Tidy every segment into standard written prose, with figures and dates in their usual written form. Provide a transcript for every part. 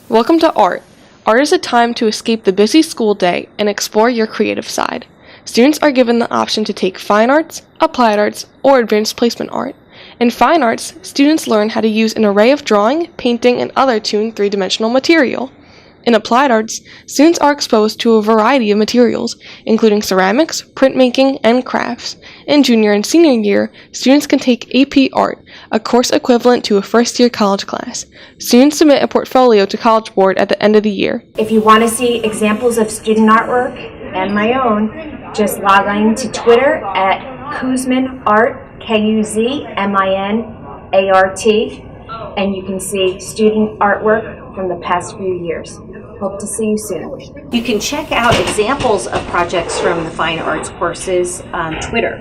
Welcome to Art. Art is a time to escape the busy school day and explore your creative side. Students are given the option to take fine arts, applied arts, or advanced placement art. In fine arts, students learn how to use an array of drawing, painting, and other 2- and 3-dimensional material. In applied arts, students are exposed to a variety of materials, including ceramics, printmaking, and crafts. In junior and senior year, students can take AP Art, a course equivalent to a first-year college class. Students submit a portfolio to College Board at the end of the year. If you want to see examples of student artwork and my own, just log on to Twitter at Kuzmin Art, Kuzminart, and you can see student artwork from the past few years. Hope to see you soon. You can check out examples of projects from the fine arts courses on Twitter.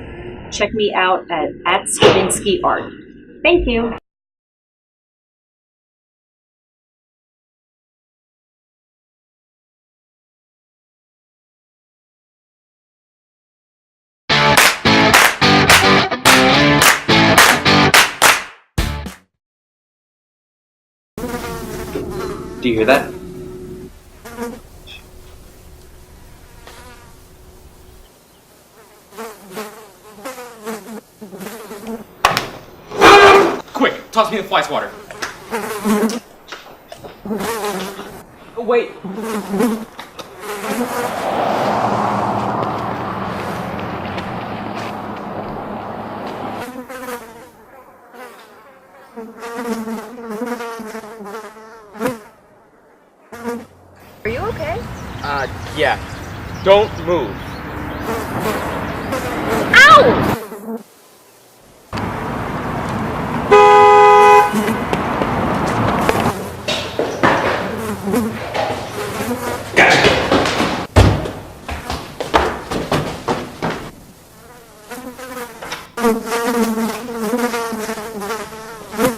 Check me out at Skavinsky Art. Thank you. Do you hear that? Quick, toss me the fly swatter. Oh, wait. Are you okay? Yeah. Don't move. Ow!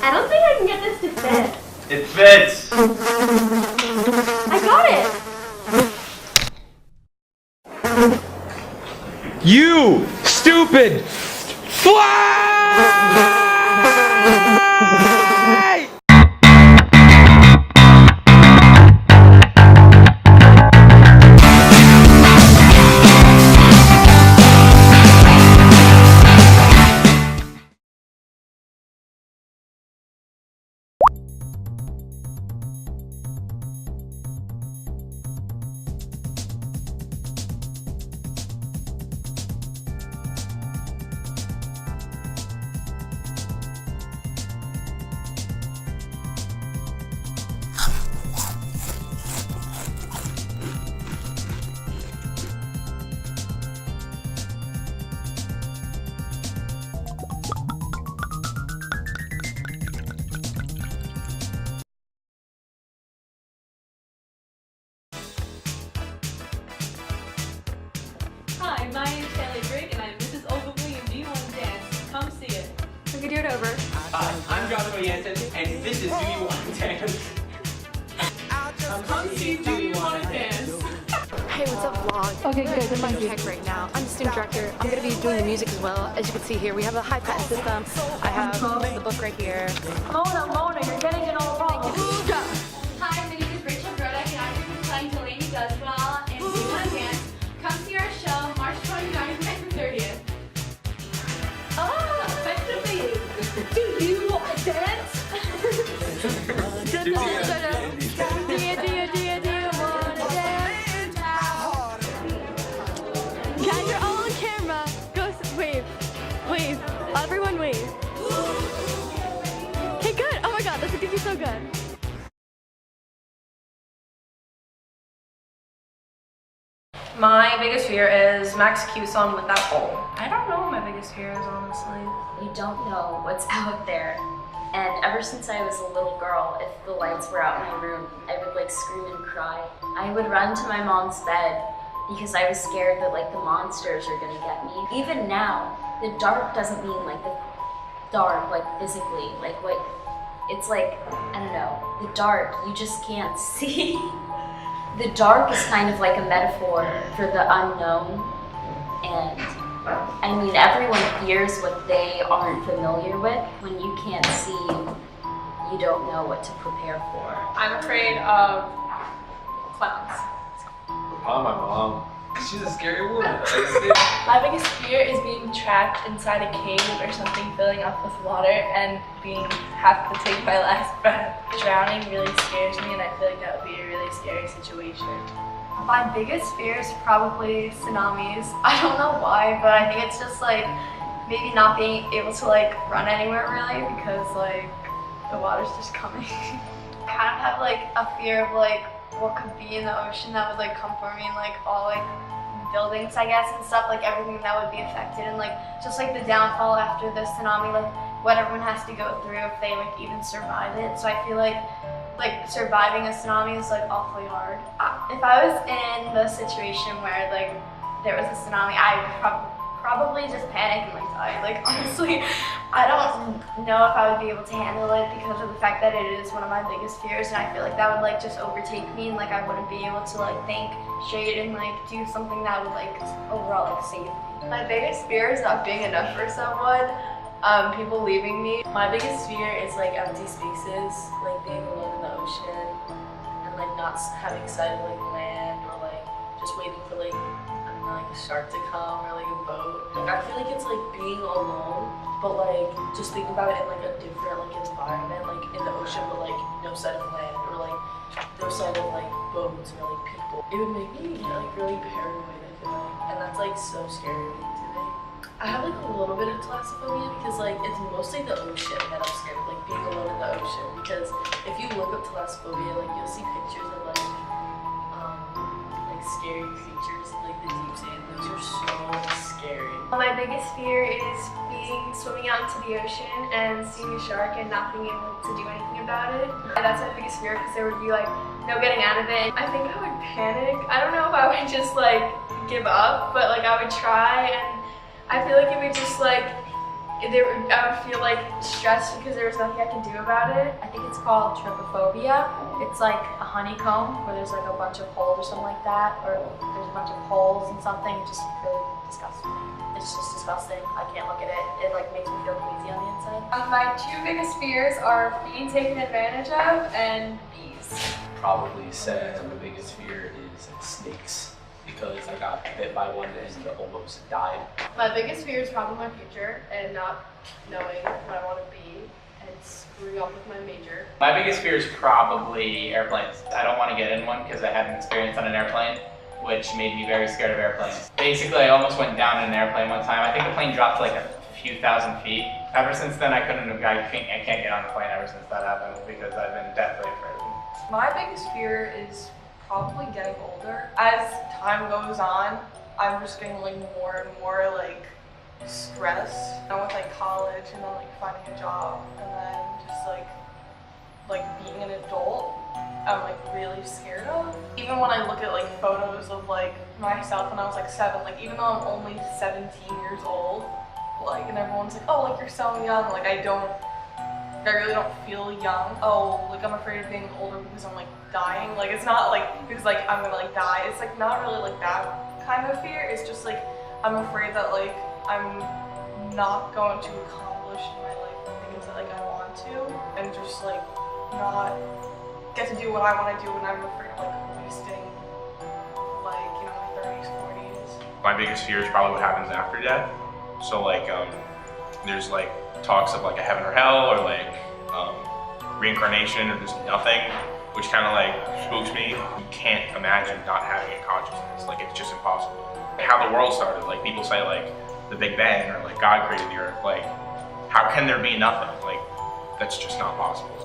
I don't think I can get this to fit. It fits! I got it! You stupid fly! Hi, my name's Kelly Drake and I'm Mrs. Ogilvy and Do You Want to Dance? Come see it. We could do it over. I'm Joshua Jansen, and this is Do You Want to Dance? Come see Do You Want to Dance? Hey, what's up, vlog? Okay, good. I'm on tech right now. I'm the student director. I'm going to be doing the music as well. As you can see here, we have a high patent system. I have the book right here. Mona, you're getting it all wrong. Hi, my name is Rachel Broda and I'm going to be playing Delaney Does Well and Do You Want to Dance? Come see our show March 29th and 30th. Oh, effectively. Do you want to dance? Do you want to dance? Guys, you're all on camera. Go wave. Wave. Everyone wave. Okay, good. Oh my god, this is going to be so good. My biggest fear is Max Cuson with that pole. I don't know what my biggest fear is, honestly. You don't know what's out there. And ever since I was a little girl, if the lights were out in my room, I would like scream and cry. I would run to my mom's bed because I was scared that like the monsters are gonna get me. Even now, the dark doesn't mean like the dark, like physically, like what, it's like, I don't know, the dark, you just can't see. The dark is kind of like a metaphor for the unknown, and I mean, everyone fears what they aren't familiar with. When you can't see, you don't know what to prepare for. I'm afraid of clowns. Oh, my mom. She's a scary woman. My biggest fear is being trapped inside a cave or something filling up with water and have to take my last breath. Drowning really scares me, and I feel like that would be a really scary situation. My biggest fear is probably tsunamis. I don't know why, but I think it's just like maybe not being able to like run anywhere really because like the water's just coming. I kind of have like a fear of like what could be in the ocean that would like come for me, and like all like buildings I guess and stuff, like everything that would be affected, and like just like the downfall after the tsunami, like what everyone has to go through if they like even survive it. So I feel like surviving a tsunami is like awfully hard. If I was in the situation where like there was a tsunami, I would probably just panic and like die. Like honestly, I don't know if I would be able to handle it because of the fact that it is one of my biggest fears, and I feel like that would like just overtake me, and like I wouldn't be able to like think straight and like do something that would like overall like save me. My biggest fear is not being enough for someone. People leaving me. My biggest fear is like empty spaces, like being alone in the ocean, and like not having sight of like land, or like just waiting for like like a shark to come or like a boat. Like I feel like it's like being alone, but like just think about it in like a different like environment, like in the ocean, but like no sight of land, or like no sight of like boats or like people. It would make me like really paranoid, I feel like, and that's like so scary to me. I have like a little bit of thalassophobia because like it's mostly the ocean that I'm scared of, like being alone in the ocean, because if you look up thalassophobia, like you'll see pictures of like scary creatures like the deep sea, and those are so scary. My biggest fear is swimming out into the ocean and seeing a shark and not being able to do anything about it. And that's my biggest fear because there would be like no getting out of it. I think I would panic. I don't know if I would just like give up, but like I would try, and I feel like it would just like I would feel like stressed because there was nothing I can do about it. I think it's called trypophobia. It's like a honeycomb where there's like a bunch of holes or something like that, or there's a bunch of holes in something. It just really disgusts me. It's just disgusting. I can't look at it. It like makes me feel queasy on the inside. My two biggest fears are being taken advantage of and bees. Probably say my biggest fear is snakes, because I got bit by one and almost died. My biggest fear is probably my future and not knowing what I want to be and screwing up with my major. My biggest fear is probably airplanes. I don't want to get in one because I had an experience on an airplane, which made me very scared of airplanes. Basically, I almost went down in an airplane one time. I think the plane dropped like a few thousand feet. Ever since then, I can't get on the plane ever since that happened because I've been deathly afraid of them. My biggest fear is probably getting older. As time goes on, I'm just getting like more and more like stressed. With like college and then like finding a job and then just like being an adult, I'm like really scared of. Even when I look at like photos of like myself when I was like 7, like even though I'm only 17 years old, like, and everyone's like, oh, like you're so young, like I really don't feel young. Oh, like I'm afraid of being older because I'm like dying. Like it's not like because like I'm gonna like die. It's like not really like that kind of fear. It's just like I'm afraid that like I'm not going to accomplish in my life the things that like I want to, and just like not get to do what I want to do, and I'm afraid of like wasting like, you know, my 30s, 40s. My biggest fear is probably what happens after death. So like there's like talks of like a heaven or hell, or like reincarnation, or there's nothing, which kind of like spooks me. You can't imagine not having a consciousness. Like it's just impossible. How the world started, like people say like the Big Bang, or like God created the earth. Like how can there be nothing? Like that's just not possible.